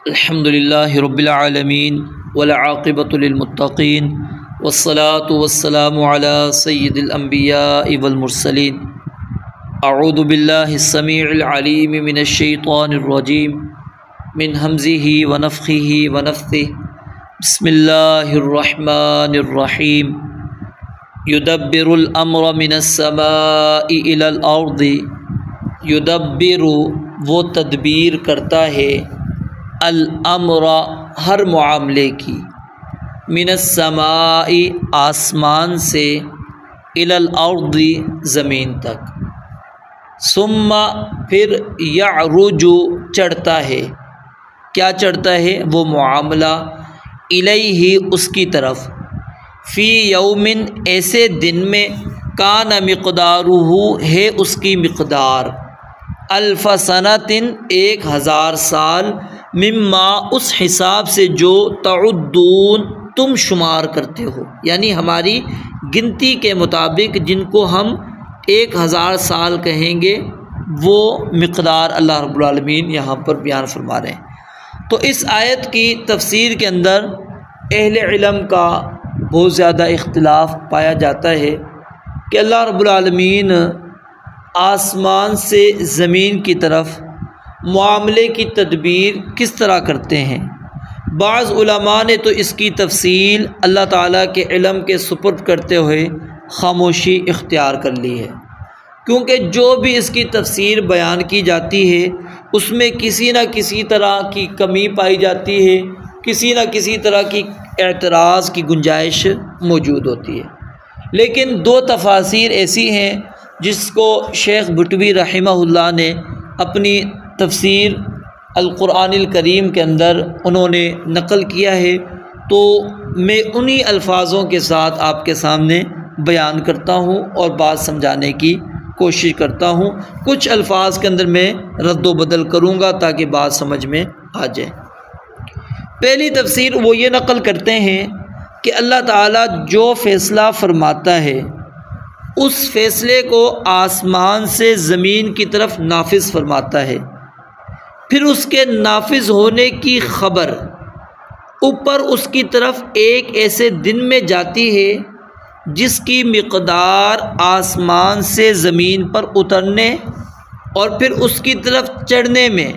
الحمدللہ رب العالمین والعاقبۃ للمتقین والصلاة والسلام علی سید الانبیاء والمرسلین اعوذ باللہ السمیع العلیم من الشیطان الرجیم من ہمزہ ونفخہ ونفثہ بسم اللہ الرحمن الرحیم یدبر الامر من السماء الی الارض یدبر وہ تدبیر کرتا ہے الامر ہر معاملے کی من السماء آسمان سے الی الارض زمین تک ثم پھر یعرج چڑھتا ہے کیا چڑھتا ہے وہ معاملہ الیہ اس کی طرف فی یوم ایسے دن میں کان مقدارہ ہے اس کی مقدار الف سنۃ 1000 سال مما اس حساب سے جو تعدون تم شمار کرتے ہو، یعنی ہماری گنتی کے مطابق جن کو ہم 1000 سال کہیں گے وہ مقدار اللہ رب العالمین یہاں پر بیان فرما رہے ہیں۔ تو اس آیت کی تفسیر کے اندر اہل علم کا بہت زیادہ اختلاف پایا جاتا ہے کہ اللہ رب العالمین آسمان سے زمین کی طرف معاملے کی تدبیر کس طرح کرتے ہیں۔ بعض علماء نے تو اس کی تفصیل اللہ تعالیٰ کے علم کے سپرد کرتے ہوئے خاموشی اختیار کر لی ہے، کیونکہ جو بھی اس کی تفسیر بیان کی جاتی ہے اس میں کسی نہ کسی طرح کی کمی پائی جاتی ہے، کسی نہ کسی طرح کی اعتراض کی گنجائش موجود ہوتی ہے۔ لیکن 2 تفاسیر ایسی ہیں جس کو شیخ بھٹوی رحمہ اللہ نے اپنی تفسیر القرآن الکریم کے اندر انہوں نے نقل کیا ہے، تو میں انہی الفاظوں کے ساتھ آپ کے سامنے بیان کرتا ہوں اور بات سمجھانے کی کوشش کرتا ہوں۔ کچھ الفاظ کے اندر میں رد و بدل کروں گا تاکہ بات سمجھ میں آ جائے۔ پہلی تفسیر وہ یہ نقل کرتے ہیں کہ اللہ تعالیٰ جو فیصلہ فرماتا ہے اس فیصلے کو آسمان سے زمین کی طرف نافذ فرماتا ہے، پھر اس کے نافذ ہونے کی خبر اوپر اس کی طرف ایک ایسے دن میں جاتی ہے جس کی مقدار آسمان سے زمین پر اترنے اور پھر اس کی طرف چڑھنے میں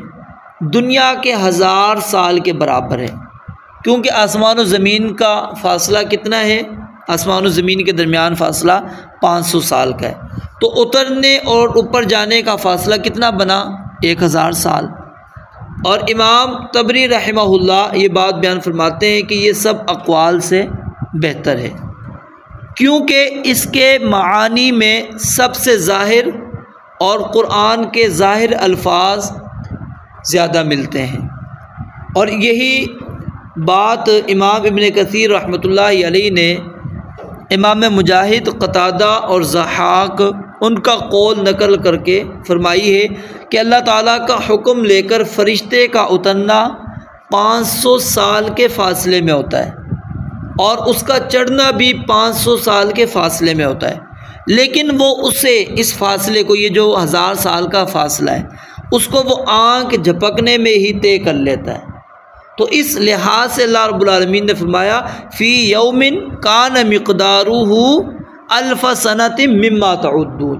دنیا کے 1000 سال کے برابر ہے، کیونکہ آسمان و زمین کا فاصلہ کتنا ہے؟ آسمان و زمین کے درمیان فاصلہ 500 سال کا ہے، تو اترنے اور اوپر جانے کا فاصلہ کتنا بنا؟ 1000 سال۔ اور امام طبری رحمہ اللہ یہ بات بیان فرماتے ہیں کہ یہ سب اقوال سے بہتر ہے، کیونکہ اس کے معانی میں سب سے ظاہر اور قرآن کے ظاہر الفاظ زیادہ ملتے ہیں، اور یہی بات امام ابن کثیر رحمۃ اللہ علیہ نے امام مجاہد، قتادہ اور ضحاک ان کا قول نقل کر کے فرمائی ہے کہ اللہ تعالیٰ کا حکم لے کر فرشتے کا اترنا 500 سال کے فاصلے میں ہوتا ہے، اور اس کا چڑھنا بھی 500 سال کے فاصلے میں ہوتا ہے، لیکن وہ اس فاصلے کو، یہ جو 1000 سال کا فاصلہ ہے، اس کو وہ آنکھ جھپکنے میں ہی طے کر لیتا ہے۔ تو اس لحاظ سے اللہ رب العالمین نے فرمایا فی یوم کان مقدارہ الف سنۃ مما تعدون،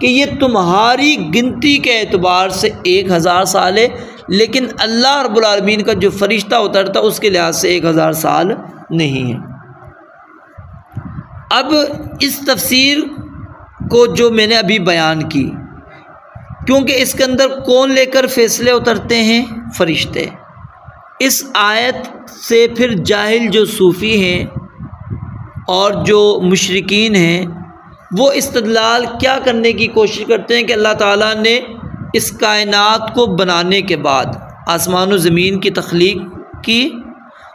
کہ یہ تمہاری گنتی کے اعتبار سے 1000 سال ہے، لیکن اللہ رب العالمین کا جو فرشتہ اترتا اس کے لحاظ سے 1000 سال نہیں ہے۔ اب اس تفسیر کو جو میں نے ابھی بیان کی، کیونکہ اس کے اندر کون لے کر فیصلے اترتے ہیں؟ فرشتے۔ اس آیت سے پھر جاہل جو صوفی ہیں اور جو مشرکین ہیں وہ استدلال کیا کرنے کی کوشش کرتے ہیں کہ اللہ تعالیٰ نے اس کائنات کو بنانے کے بعد آسمان و زمین کی تخلیق کی،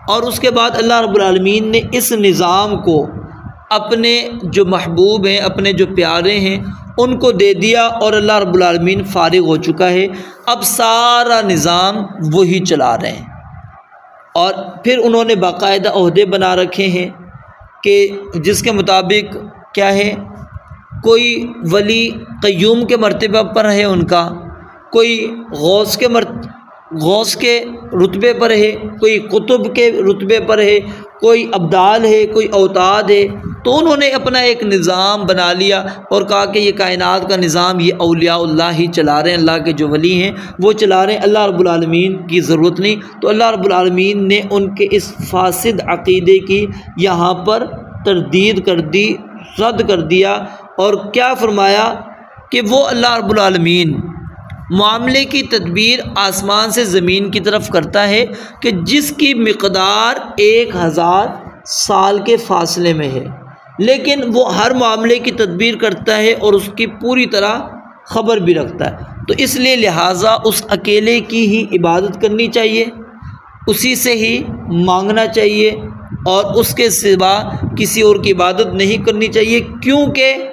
اور اس کے بعد اللہ رب العالمین نے اس نظام کو اپنے جو محبوب ہیں، اپنے جو پیارے ہیں ان کو دے دیا، اور اللہ رب العالمین فارغ ہو چکا ہے، اب سارا نظام وہی چلا رہے ہیں۔ اور پھر انہوں نے باقاعدہ عہدے بنا رکھے ہیں کہ جس کے مطابق کیا ہے، کوئی ولی قیوم کے مرتبہ پر ہے ان کا، کوئی غوث کے غوث کے رتبے پر ہے، کوئی قطب کے رتبے پر ہے، کوئی ابدال ہے، کوئی اوتاد ہے، تو انہوں نے اپنا ایک نظام بنا لیا اور کہا کہ یہ کائنات کا نظام یہ اولیاء اللہ ہی چلا رہے ہیں، اللہ کے جو ولی ہیں وہ چلا رہے ہیں، اللہ رب العالمین کی ضرورت نہیں۔ تو اللہ رب العالمین نے ان کے اس فاسد عقیدے کی یہاں پر تردید کر دی، رد کر دیا، اور کیا فرمایا کہ وہ اللہ رب العالمین معاملے کی تدبیر آسمان سے زمین کی طرف کرتا ہے کہ جس کی مقدار 1000 سال کے فاصلے میں ہے، لیکن وہ ہر معاملے کی تدبیر کرتا ہے اور اس کی پوری طرح خبر بھی رکھتا ہے۔ تو اس لیے لہٰذا اس اکیلے کی ہی عبادت کرنی چاہیے، اسی سے ہی مانگنا چاہیے، اور اس کے سوا کسی اور کی عبادت نہیں کرنی چاہیے، کیونکہ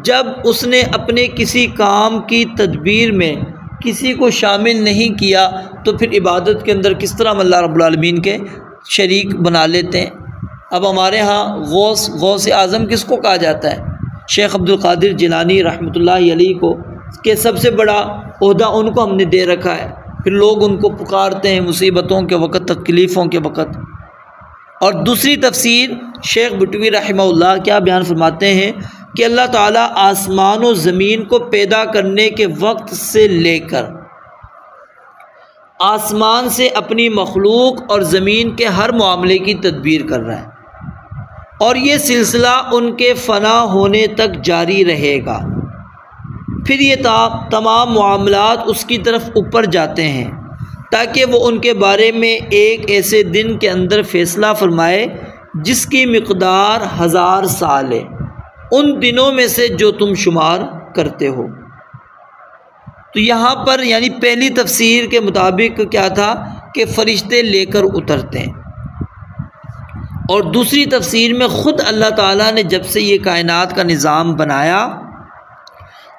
جب اس نے اپنے کسی کام کی تدبیر میں کسی کو شامل نہیں کیا تو پھر عبادت کے اندر کس طرح ہم اللہ رب العالمین کے شریک بنا لیتے ہیں۔ اب ہمارے ہاں غوث اعظم کس کو کہا جاتا ہے؟ شیخ عبد القادر جیلانی رحمۃ اللہ علیہ کو، کہ سب سے بڑا عہدہ ان کو ہم نے دے رکھا ہے، پھر لوگ ان کو پکارتے ہیں مصیبتوں کے وقت، تکلیفوں کے وقت۔ اور دوسری تفسیر شیخ بٹوی رحمہ اللہ کیا بیان فرماتے ہیں کہ اللہ تعالیٰ آسمان و زمین کو پیدا کرنے کے وقت سے لے کر آسمان سے اپنی مخلوق اور زمین کے ہر معاملے کی تدبیر کر رہا ہے، اور یہ سلسلہ ان کے فنا ہونے تک جاری رہے گا۔ پھر یہ تمام معاملات اس کی طرف اوپر جاتے ہیں تاکہ وہ ان کے بارے میں ایک ایسے دن کے اندر فیصلہ فرمائے جس کی مقدار 1000 سال ہے، ان دنوں میں سے جو تم شمار کرتے ہو۔ تو یہاں پر یعنی پہلی تفسیر کے مطابق کیا تھا کہ فرشتے لے کر اترتے ہیں، اور دوسری تفسیر میں خود اللہ تعالیٰ نے جب سے یہ کائنات کا نظام بنایا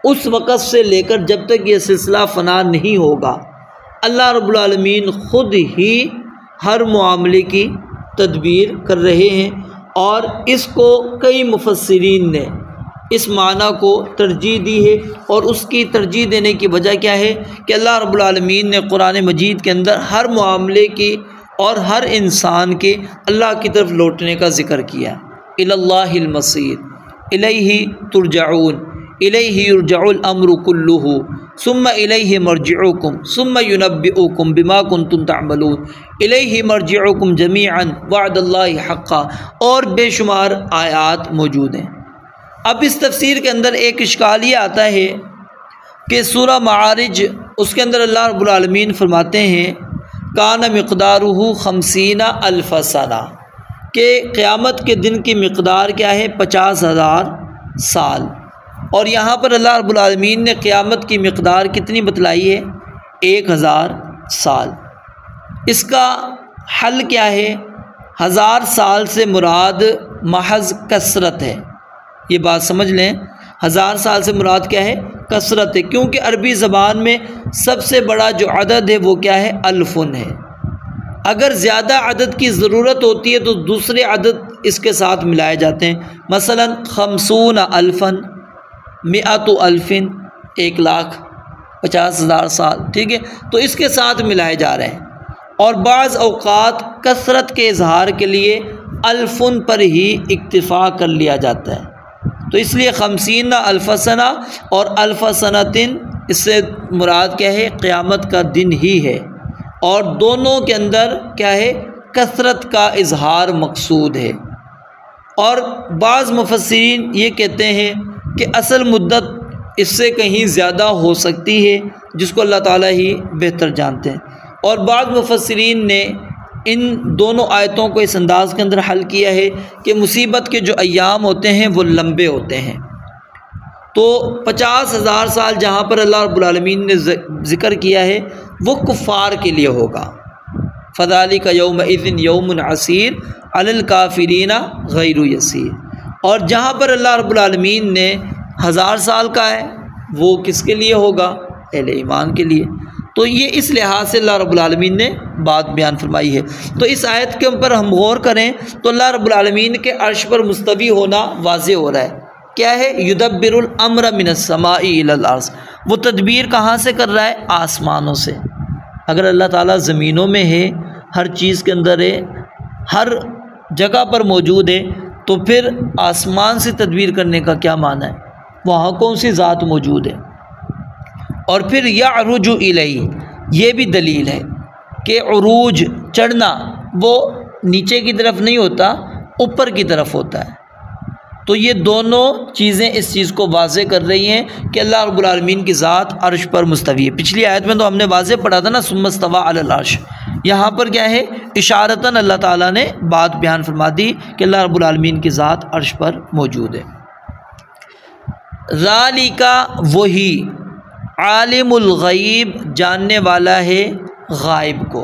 اس وقت سے لے کر جب تک یہ سلسلہ فنا نہیں ہوگا، اللہ رب العالمین خود ہی ہر معاملے کی تدبیر کر رہے ہیں۔ اور اس کو کئی مفسرین نے اس معنی کو ترجیح دی ہے، اور اس کی ترجیح دینے کی وجہ کیا ہے کہ اللہ رب العالمین نے قرآن مجید کے اندر ہر معاملے کی اور ہر انسان کے اللہ کی طرف لوٹنے کا ذکر کیا۔ الی اللہ المصیر، الیہ ترجعون، الیہ یرجع الامر کلہ ثم الیہ مرجعکم ثم ینبئکم بما کنتم تعملون، الیہ مرجعکم جمیعا وعد اللہ حقا، اور بے شمار آیات موجود ہیں۔ اب اس تفسیر کے اندر ایک اشکال یہ آتا ہے کہ سورہ معارج اس کے اندر اللہ رب العالمین فرماتے ہیں کان مقدارہ 50,000 سنہ، کہ قیامت کے دن کی مقدار کیا ہے؟ 50,000 سال۔ اور یہاں پر اللہ رب العالمین نے قیامت کی مقدار کتنی بتلائی ہے؟ 1000 سال۔ اس کا حل کیا ہے؟ 1000 سال سے مراد محض کثرت ہے، یہ بات سمجھ لیں، 1000 سال سے مراد کیا ہے؟ کثرت ہے، کیونکہ عربی زبان میں سب سے بڑا جو عدد ہے وہ کیا ہے؟ الفن ہے۔ اگر زیادہ عدد کی ضرورت ہوتی ہے تو دوسرے عدد اس کے ساتھ ملائے جاتے ہیں، مثلا 50,000 100,000 1,50,000 سال، ٹھیک ہے، تو اس کے ساتھ ملائے جا رہے ہیں۔ اور بعض اوقات کثرت کے اظہار کے لیے الفن پر ہی اکتفا کر لیا جاتا ہے، تو اس لیے 50,000 سنہ اور 1000 سنتن اس سے مراد کیا ہے؟ قیامت کا دن ہی ہے، اور دونوں کے اندر کیا ہے؟ کثرت کا اظہار مقصود ہے۔ اور بعض مفسرین یہ کہتے ہیں کہ اصل مدت اس سے کہیں زیادہ ہو سکتی ہے، جس کو اللہ تعالیٰ ہی بہتر جانتے ہیں۔ اور بعض مفسرین نے ان دونوں آیتوں کو اس انداز کے اندر حل کیا ہے کہ مصیبت کے جو ایام ہوتے ہیں وہ لمبے ہوتے ہیں، تو 50,000 سال جہاں پر اللہ رب العالمین نے ذکر کیا ہے وہ کفار کے لیے ہوگا، فذالک یومئذ یوم عسیر علی الکافرین غیر یسیر۔ اور جہاں پر اللہ رب العالمین نے 1000 سال کا ہے وہ کس کے لیے ہوگا؟ اہل ایمان کے لیے۔ تو یہ اس لحاظ سے اللہ رب العالمین نے بات بیان فرمائی ہے۔ تو اس آیت کے اوپر ہم غور کریں تو اللہ رب العالمین کے عرش پر مستوی ہونا واضح ہو رہا ہے۔ کیا ہے؟ یدبر الامر من السماء الی الارض، وہ تدبیر کہاں سے کر رہا ہے؟ آسمانوں سے۔ اگر اللہ تعالیٰ زمینوں میں ہے، ہر چیز کے اندر ہے، ہر جگہ پر موجود ہے، تو پھر آسمان سے تدبیر کرنے کا کیا معنی ہے؟ وہاں کون سی ذات موجود ہے؟ اور پھر یعرج الیہ، یہ بھی دلیل ہے کہ عروج چڑھنا وہ نیچے کی طرف نہیں ہوتا، اوپر کی طرف ہوتا ہے۔ تو یہ دونوں چیزیں اس چیز کو واضح کر رہی ہیں کہ اللہ رب العالمین کی ذات عرش پر مستوی ہے۔ پچھلی آیت میں تو ہم نے واضح پڑھا تھا نا، ثم استویٰ علی العرش، یہاں پر کیا ہے؟ اشارتاً اللہ تعالیٰ نے بات بیان فرما دی کہ اللہ رب العالمین کی ذات عرش پر موجود ہے۔ ذالک، وہی، عالم الغیب، جاننے والا ہے غائب کو،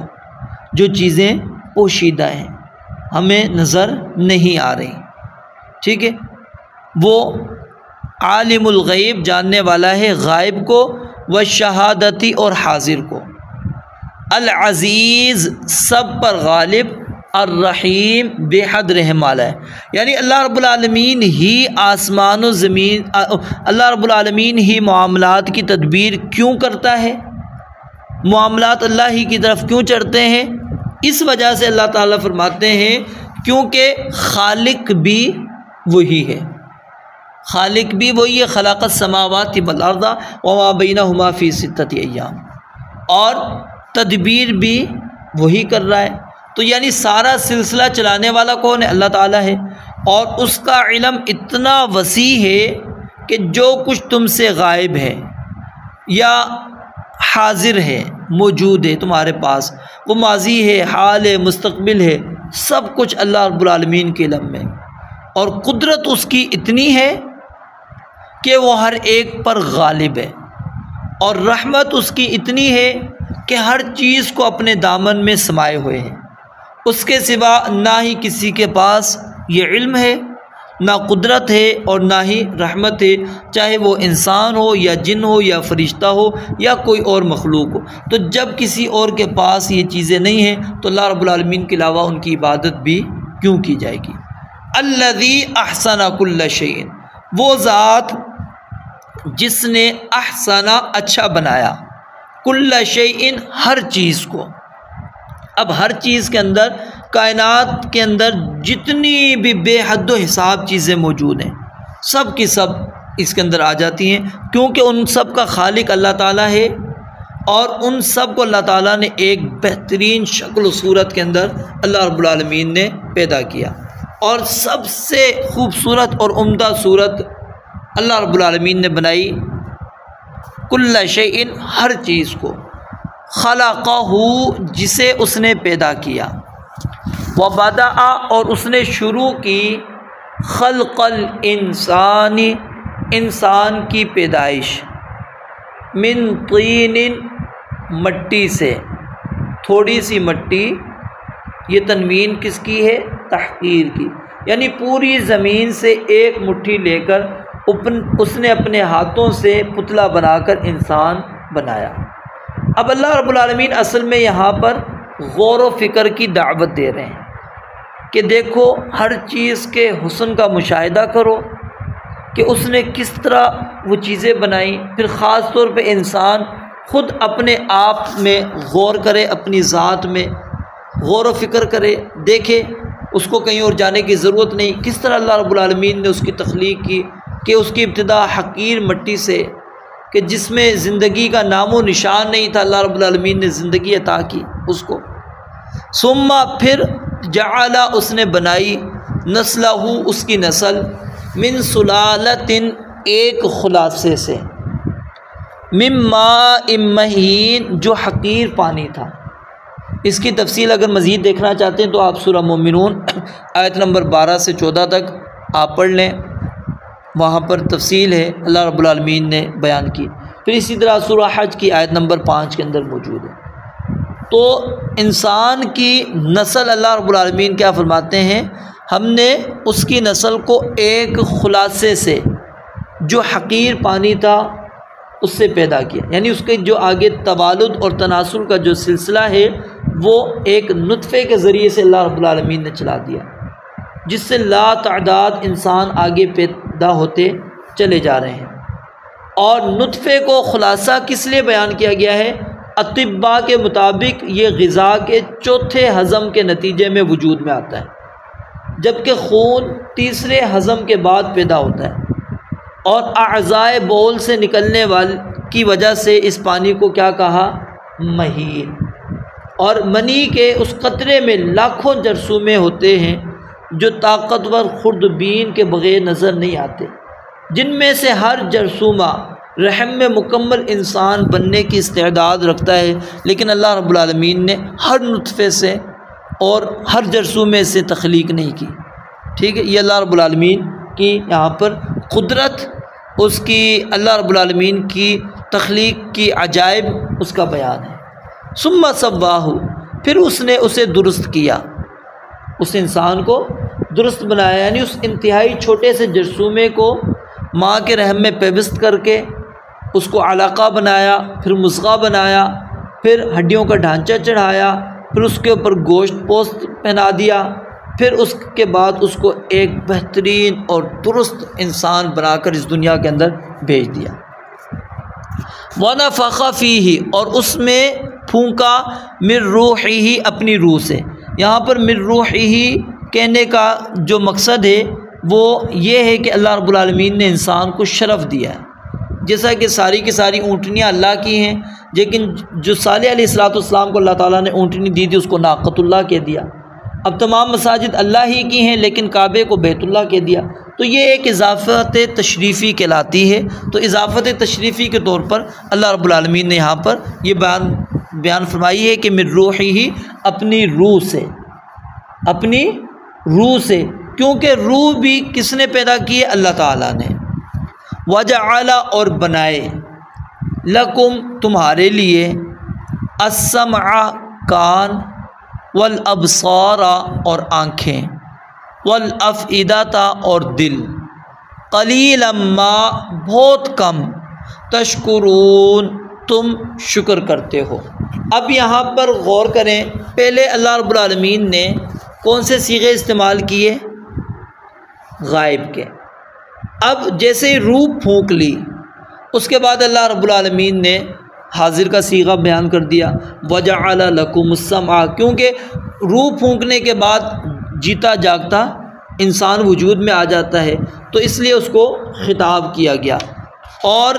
جو چیزیں پوشیدہ ہیں، ہمیں نظر نہیں آ رہی، ٹھیک ہے، وہ عالم الغیب، جاننے والا ہے غائب کو، والشہادتی، اور حاضر کو، العزیز، سب پر غالب، الرحیم، بے حد رحم والا ہے۔ یعنی اللہ رب العالمین ہی آسمان و زمین، اللہ رب العالمین ہی معاملات کی تدبیر کیوں کرتا ہے؟ معاملات اللہ ہی کی طرف کیوں چڑھتے ہیں؟ اس وجہ سے اللہ تعالیٰ فرماتے ہیں کیونکہ خالق بھی وہی ہے، خالق بھی وہی ہے، خلق السماوات والارض وما بینہما فی ستۃ ایام، اور تدبیر بھی وہی کر رہا ہے۔ تو یعنی سارا سلسلہ چلانے والا کون ہے؟ اللہ تعالیٰ ہے، اور اس کا علم اتنا وسیع ہے کہ جو کچھ تم سے غائب ہے یا حاضر ہے، موجود ہے تمہارے پاس، وہ ماضی ہے، حال ہے، مستقبل ہے، سب کچھ اللہ رب العالمین کے علم میں، اور قدرت اس کی اتنی ہے کہ وہ ہر ایک پر غالب ہے، اور رحمت اس کی اتنی ہے کہ ہر چیز کو اپنے دامن میں سمائے ہوئے ہیں، اس کے سوا نہ ہی کسی کے پاس یہ علم ہے، نہ قدرت ہے، اور نہ ہی رحمت ہے، چاہے وہ انسان ہو یا جن ہو یا فرشتہ ہو یا کوئی اور مخلوق ہو۔ تو جب کسی اور کے پاس یہ چیزیں نہیں ہیں تو اللہ رب العالمین کے علاوہ ان کی عبادت بھی کیوں کی جائے گی؟ الذی احسن کل شیء، وہ ذات جس نے احسن، اچھا بنایا، کل شیء، ہر چیز کو۔ اب ہر چیز کے اندر، کائنات کے اندر جتنی بھی بے حد و حساب چیزیں موجود ہیں، سب کی سب اس کے اندر آ جاتی ہیں، کیونکہ ان سب کا خالق اللہ تعالیٰ ہے، اور ان سب کو اللہ تعالیٰ نے ایک بہترین شکل و صورت کے اندر اللہ رب العالمین نے پیدا کیا، اور سب سے خوبصورت اور عمدہ صورت اللہ رب العالمین نے بنائی، کل شیء، ہر چیز کو، خلقہ، جسے اس نے پیدا کیا، وبدأ، اور اس نے شروع کی، خلق الانسان، انسان کی پیدائش، من طین، مٹی سے، تھوڑی سی مٹی، یہ تنوین کس کی ہے؟ تحقیر کی، یعنی پوری زمین سے ایک مٹھی لے کر اس نے اپنے ہاتھوں سے پتلا بنا کر انسان بنایا۔ اب اللہ رب العالمین اصل میں یہاں پر غور و فکر کی دعوت دے رہے ہیں کہ دیکھو، ہر چیز کے حسن کا مشاہدہ کرو کہ اس نے کس طرح وہ چیزیں بنائیں، پھر خاص طور پہ انسان خود اپنے آپ میں غور کرے، اپنی ذات میں غور و فکر کرے، دیکھے، اس کو کہیں اور جانے کی ضرورت نہیں، کس طرح اللہ رب العالمین نے اس کی تخلیق کی، کہ اس کی ابتدا حقیر مٹی سے، کہ جس میں زندگی کا نام و نشان نہیں تھا، اللہ رب العالمین نے زندگی عطا کی اس کو، ثم، پھر جعل، اس نے بنائی، نسلہ، اس کی نسل، من سلالۃ، ایک خلاصے سے، من ماء مہین، جو حقیر پانی تھا۔ اس کی تفصیل اگر مزید دیکھنا چاہتے ہیں تو آپ سورہ مومنون آیت نمبر 12 سے 14 تک آپ پڑھ لیں، وہاں پر تفصیل ہے، اللہ رب العالمین نے بیان کی۔ پھر اسی طرح سورہ حج کی آیت نمبر 5 کے اندر موجود ہے۔ تو انسان کی نسل اللہ رب العالمین کیا فرماتے ہیں؟ ہم نے اس کی نسل کو ایک خلاصے سے، جو حقیر پانی تھا، اس سے پیدا کیا، یعنی اس کے جو آگے توالد اور تناسل کا جو سلسلہ ہے وہ ایک نطفے کے ذریعے سے اللہ رب العالمین نے چلا دیا، جس سے لا تعداد انسان آگے پیدا ہوتے چلے جا رہے ہیں۔ اور نطفے کو خلاصہ کس لیے بیان کیا گیا ہے؟ اطباء کے مطابق یہ غذا کے چوتھے ہضم کے نتیجے میں وجود میں آتا ہے، جبکہ خون تیسرے ہضم کے بعد پیدا ہوتا ہے، اور اعضائے بول سے نکلنے کی وجہ سے اس پانی کو کیا کہا؟ مہین۔ اور منی کے اس قطرے میں لاکھوں جرثومے ہوتے ہیں جو طاقتور خوردبین کے بغیر نظر نہیں آتے، جن میں سے ہر جرثومہ رحم میں مکمل انسان بننے کی استعداد رکھتا ہے، لیکن اللہ رب العالمین نے ہر نطفے سے اور ہر جرثومے سے تخلیق نہیں کی۔ ٹھیک ہے، یہ اللہ رب العالمین کی یہاں پر قدرت، اس کی اللہ رب العالمین کی تخلیق کی عجائب اس کا بیان ہے۔ ثم سواہ، پھر اس نے اسے درست کیا، اس انسان کو درست بنایا، یعنی اس انتہائی چھوٹے سے جرثومے کو ماں کے رحم میں پیوست کر کے اس کو علقہ بنایا، پھر مضغہ بنایا، پھر ہڈیوں کا ڈھانچہ چڑھایا، پھر اس کے اوپر گوشت پوست پہنا دیا، پھر اس کے بعد اس کو ایک بہترین اور درست انسان بنا کر اس دنیا کے اندر بھیج دیا۔ وَنَفَخَ فِيهِ، اور اس میں پھونکا مِن رُوحِهِ، اپنی روح سے۔ یہاں پر مِن رُوحِهِ کہنے کا جو مقصد ہے وہ یہ ہے کہ اللہ رب العالمین نے انسان کو شرف دیا ہے، جیسا کہ ساری کی ساری اونٹنیاں اللہ کی ہیں، لیکن جو صالح علیہ السلام کو اللہ تعالیٰ نے اونٹنی دی تھی اس کو ناقۃ اللہ کہہ دیا۔ اب تمام مساجد اللہ ہی کی ہیں لیکن کعبے کو بیت اللہ کہہ دیا، تو یہ ایک اضافت تشریفی کہلاتی ہے۔ تو اضافت تشریفی کے طور پر اللہ رب العالمین نے یہاں پر یہ بیان فرمائی ہے کہ من روحہ، اپنی روح سے، اپنی روح سے، کیونکہ روح بھی کس نے پیدا کی ہے؟ اللہ تعالیٰ نے۔ وجعل، اور بنائے، لکم، تمہارے لیے، السمع، کان، والابصار، اور آنکھیں، والافئدہ، اور دل، قلیلا ما، بہت کم، تشکرون، تم شکر کرتے ہو۔ اب یہاں پر غور کریں، پہلے اللہ رب العالمین نے کون سے صیغے استعمال کیے؟ غائب کے۔ اب جیسے ہی روح پھونک لی، اس کے بعد اللہ رب العالمین نے حاضر کا صیغہ بیان کر دیا، وجعل لکم السمع، کیونکہ روح پھونکنے کے بعد جیتا جاگتا انسان وجود میں آ جاتا ہے، تو اس لیے اس کو خطاب کیا گیا۔ اور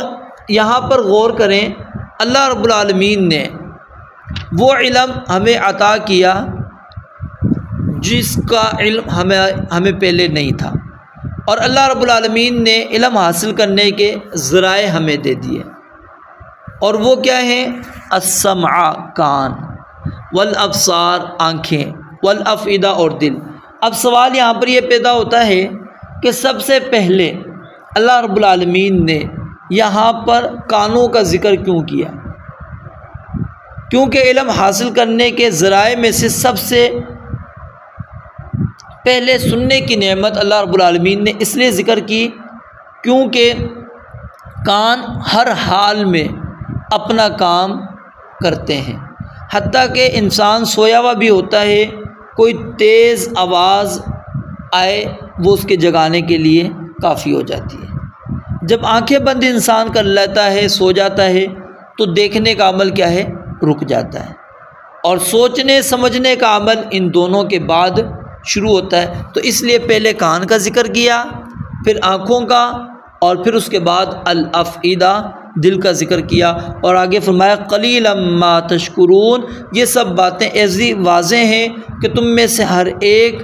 یہاں پر غور کریں، اللہ رب العالمین نے وہ علم ہمیں عطا کیا جس کا علم ہمیں پہلے نہیں تھا، اور اللہ رب العالمین نے علم حاصل کرنے کے ذرائع ہمیں دے دیے، اور وہ کیا ہیں؟ السمع، کان، والابصار، آنکھیں، والافئدہ، اور دل۔ اب سوال یہاں پر یہ پیدا ہوتا ہے کہ سب سے پہلے اللہ رب العالمین نے یہاں پر کانوں کا ذکر کیوں کیا؟ کیونکہ علم حاصل کرنے کے ذرائع میں سے سب سے پہلے سننے کی نعمت اللہ رب العالمین نے اس لیے ذکر کی کیونکہ کان ہر حال میں اپنا کام کرتے ہیں، حتیٰ کہ انسان سویا ہوا بھی ہوتا ہے، کوئی تیز آواز آئے وہ اس کے جگانے کے لیے کافی ہو جاتی ہے۔ جب آنکھیں بند انسان کر لیتا ہے، سو جاتا ہے، تو دیکھنے کا عمل کیا ہے؟ رک جاتا ہے، اور سوچنے سمجھنے کا عمل ان دونوں کے بعد شروع ہوتا ہے۔ تو اس لیے پہلے کان کا ذکر کیا، پھر آنکھوں کا، اور پھر اس کے بعد الافئدہ، دل کا ذکر کیا، اور آگے فرمایا قلیلا ما تشکرون۔ یہ سب باتیں ایسی واضح ہیں کہ تم میں سے ہر ایک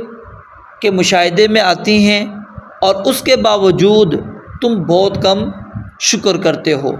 کے مشاہدے میں آتی ہیں، اور اس کے باوجود تم بہت کم شکر کرتے ہو۔